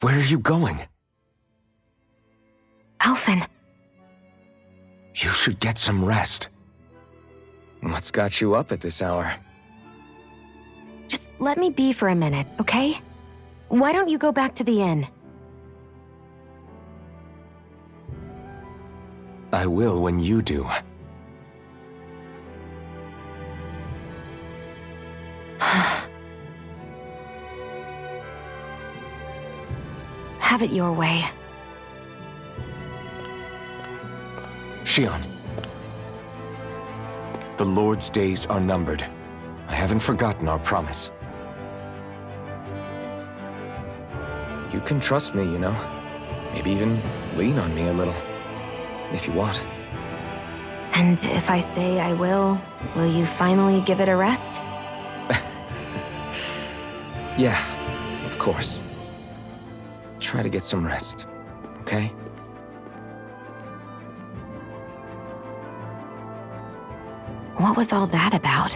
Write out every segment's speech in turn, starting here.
Where are you going? Alphen. You should get some rest. What's got you up at this hour? Just let me be for a minute, okay? Why don't you go back to the inn? I will when you do. Have it your way. Shionne. The Lord's days are numbered. I haven't forgotten our promise. You can trust me, you know. Maybe even lean on me a little, if you want. And if I say I will you finally give it a rest? Yeah, of course. Try to get some rest, okay? What was all that about?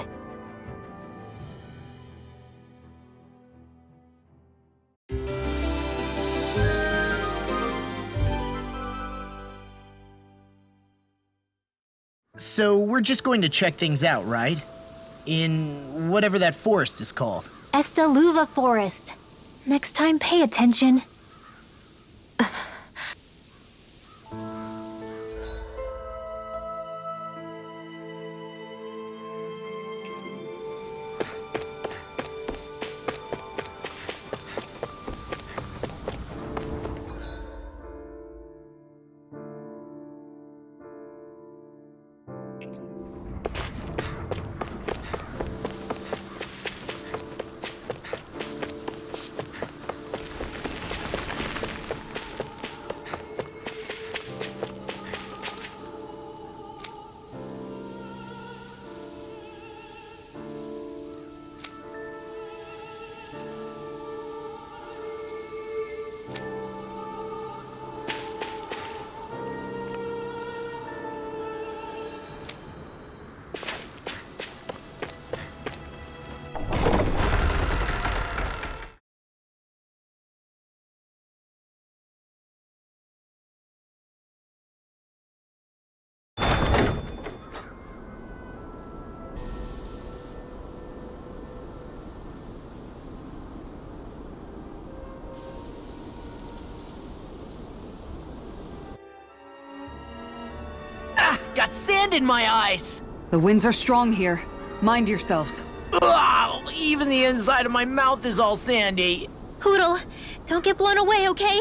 So we're just going to check things out, right? In whatever that forest is called. Estaluva Forest. Next time, pay attention. Got sand in my eyes! The winds are strong here. Mind yourselves. Ugh, even the inside of my mouth is all sandy. Hootle, don't get blown away, okay?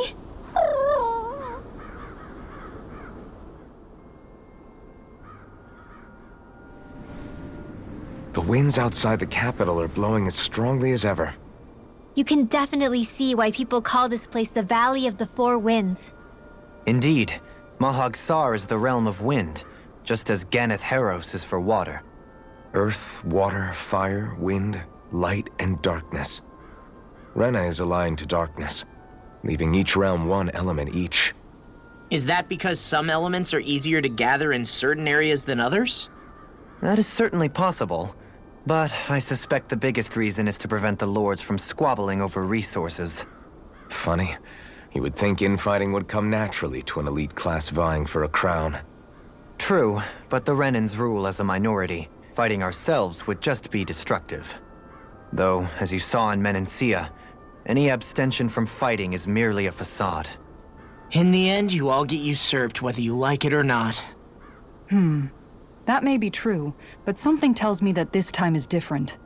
The winds outside the capital are blowing as strongly as ever. You can definitely see why people call this place the Valley of the Four Winds. Indeed, Mahag Saar is the realm of wind, just as Ganeth Heros is for water. Earth, water, fire, wind, light, and darkness. Rena is aligned to darkness, leaving each realm one element each. Is that because some elements are easier to gather in certain areas than others? That is certainly possible, but I suspect the biggest reason is to prevent the lords from squabbling over resources. Funny. You would think infighting would come naturally to an elite class vying for a crown. True, but the Renans rule as a minority. Fighting ourselves would just be destructive. Though, as you saw in Menancia, any abstention from fighting is merely a facade. In the end, you all get usurped whether you like it or not. That may be true, but something tells me that this time is different.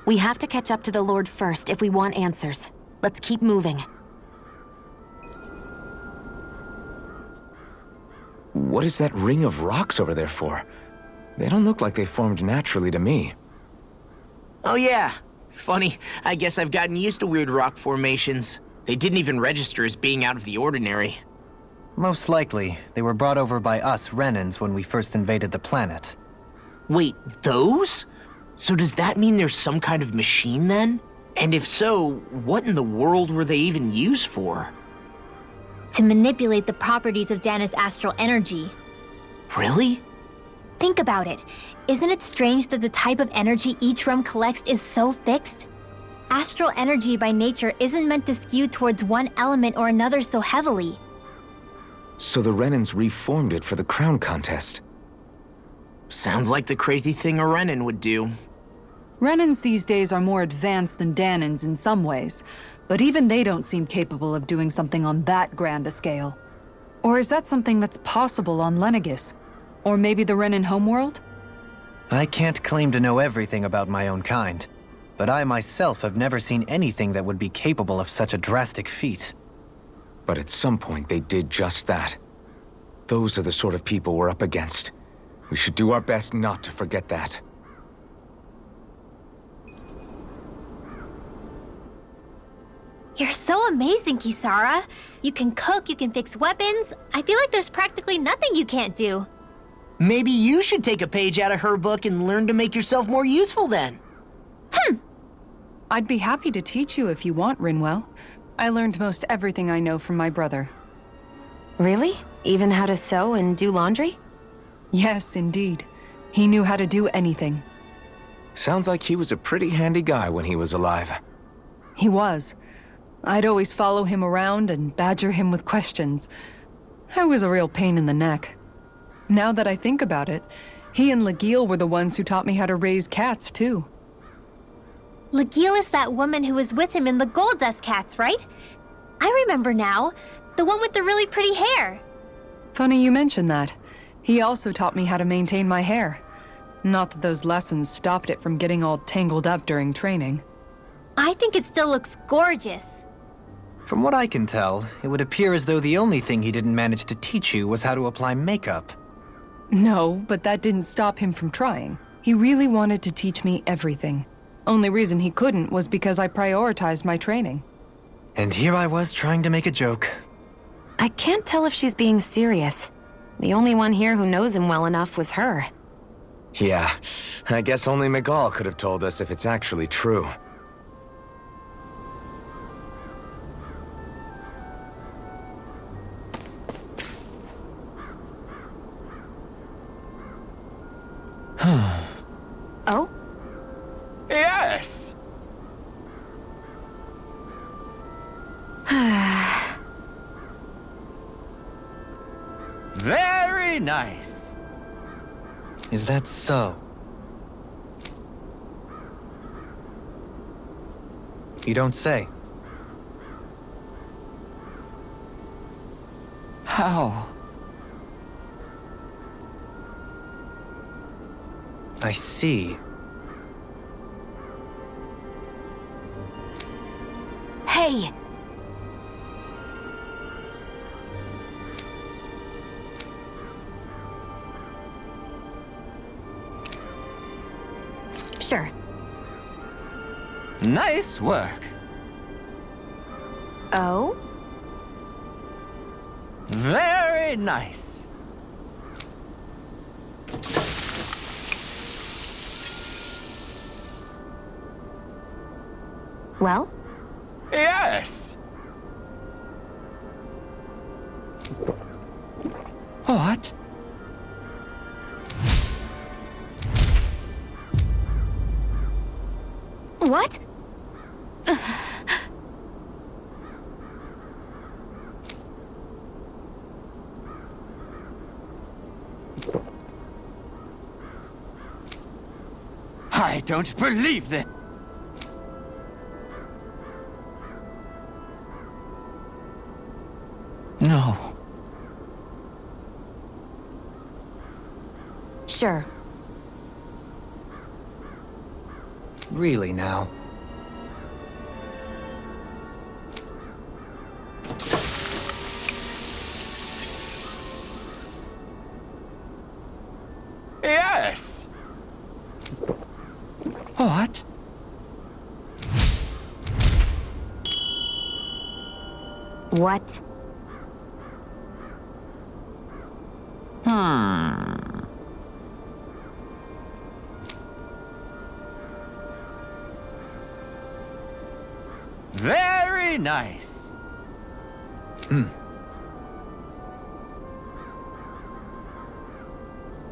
We have to catch up to the Lord first if we want answers. Let's keep moving. What is that ring of rocks over there for? They don't look like they formed naturally to me. Oh yeah. Funny, I guess I've gotten used to weird rock formations. They didn't even register as being out of the ordinary. Most likely, they were brought over by us Renans when we first invaded the planet. Wait, those? So does that mean there's some kind of machine then? And if so, what in the world were they even used for? To manipulate the properties of Dana's astral energy. Really? Think about it. Isn't it strange that the type of energy each realm collects is so fixed? Astral energy by nature isn't meant to skew towards one element or another so heavily. So the Renans reformed it for the crown contest. Sounds like the crazy thing a Renan would do. Renans these days are more advanced than Dahnans in some ways, but even they don't seem capable of doing something on that grand a scale. Or is that something that's possible on Lenegis? Or maybe the Renan homeworld? I can't claim to know everything about my own kind, but I myself have never seen anything that would be capable of such a drastic feat. But at some point they did just that. Those are the sort of people we're up against. We should do our best not to forget that. You're so amazing, Kisara. You can cook, you can fix weapons. I feel like there's practically nothing you can't do. Maybe you should take a page out of her book and learn to make yourself more useful then. I'd be happy to teach you if you want, Rinwell. I learned most everything I know from my brother. Really? Even how to sew and do laundry? Yes, indeed. He knew how to do anything. Sounds like he was a pretty handy guy when he was alive. He was. I'd always follow him around and badger him with questions. I was a real pain in the neck. Now that I think about it, he and Legil were the ones who taught me how to raise cats, too. Legil is that woman who was with him in the Gold Dust Cats, right? I remember now. The one with the really pretty hair. Funny you mention that. He also taught me how to maintain my hair. Not that those lessons stopped it from getting all tangled up during training. I think it still looks gorgeous. From what I can tell, it would appear as though the only thing he didn't manage to teach you was how to apply makeup. No, but that didn't stop him from trying. He really wanted to teach me everything. Only reason he couldn't was because I prioritized my training. And here I was trying to make a joke. I can't tell if she's being serious. The only one here who knows him well enough was her. Yeah, I guess only Miguel could have told us if it's actually true. Oh? Yes! Very nice. Is that so? You don't say. How? I see. Hey! Sure. Nice work. Oh? Very nice. Well? Yes. What? What? I don't believe this. No. Sure. Really now. Yes. What? What? Very nice.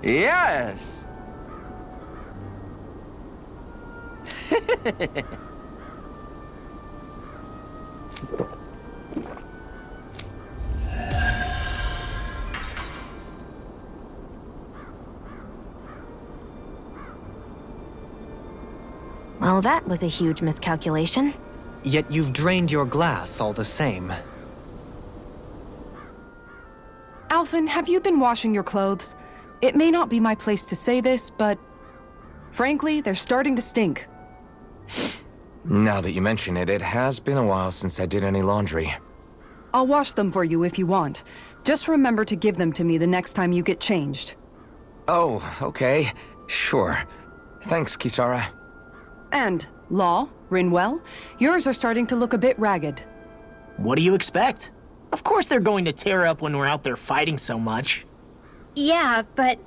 Yes. Well, that was a huge miscalculation. Yet you've drained your glass all the same. Alphen, have you been washing your clothes? It may not be my place to say this, but frankly, they're starting to stink. Now that you mention it, it has been a while since I did any laundry. I'll wash them for you if you want. Just remember to give them to me the next time you get changed. Oh, okay. Sure. Thanks, Kisara. And, Law, Rinwell, yours are starting to look a bit ragged. What do you expect? Of course they're going to tear up when we're out there fighting so much. Yeah, but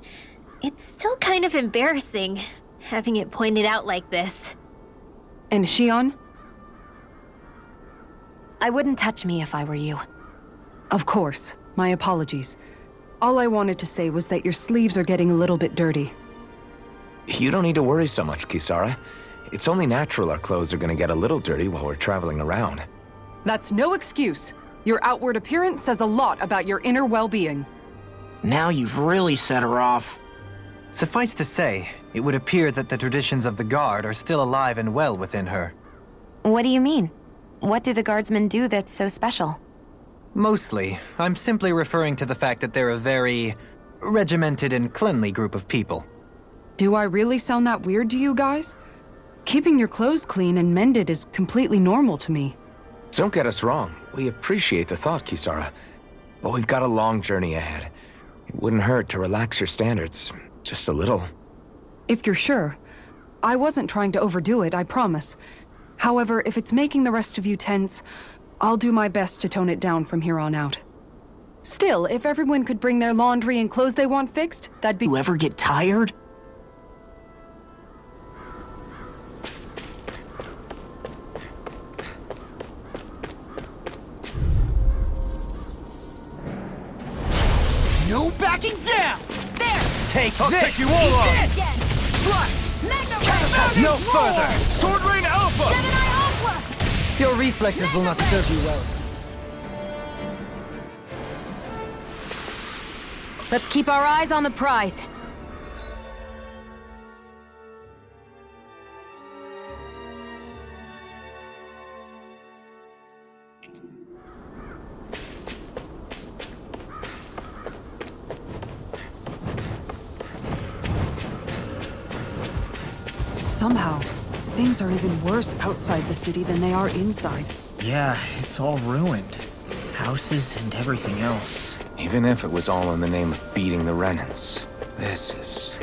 it's still kind of embarrassing having it pointed out like this. And Shion? I wouldn't touch me if I were you. Of course. My apologies. All I wanted to say was that your sleeves are getting a little bit dirty. You don't need to worry so much, Kisara. It's only natural our clothes are gonna get a little dirty while we're traveling around. That's no excuse. Your outward appearance says a lot about your inner well-being. Now you've really set her off. Suffice to say, it would appear that the traditions of the Guard are still alive and well within her. What do you mean? What do the guardsmen do that's so special? Mostly, I'm simply referring to the fact that they're a very regimented and cleanly group of people. Do I really sound that weird to you guys? Keeping your clothes clean and mended is completely normal to me. Don't get us wrong. We appreciate the thought, Kisara. But we've got a long journey ahead. It wouldn't hurt to relax your standards. Just a little. If you're sure. I wasn't trying to overdo it, I promise. However, if it's making the rest of you tense, I'll do my best to tone it down from here on out. Still, if everyone could bring their laundry and clothes they want fixed, that'd be— You ever get tired? No backing down! There! Take I'll this! take you all on! Again! No further! Sword Rain Alpha! Gemini Aqua! Your reflexes will not serve you well. Let's keep our eyes on the prize. Somehow, things are even worse outside the city than they are inside. Yeah, it's all ruined. Houses and everything else. Even if it was all in the name of beating the Renans, this is...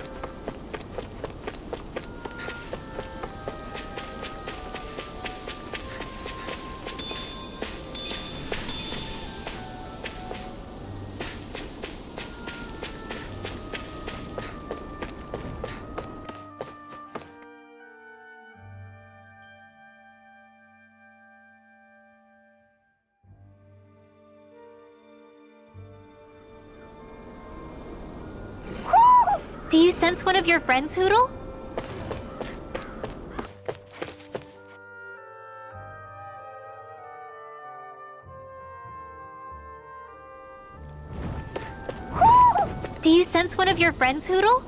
Do you sense one of your friends, Hootle? Do you sense one of your friends, Hootle?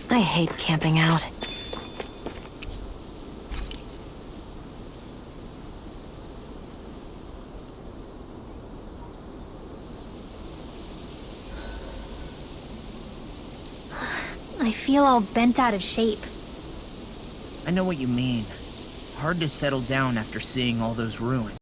I hate camping out. I feel all bent out of shape. I know what you mean. Hard to settle down after seeing all those ruins.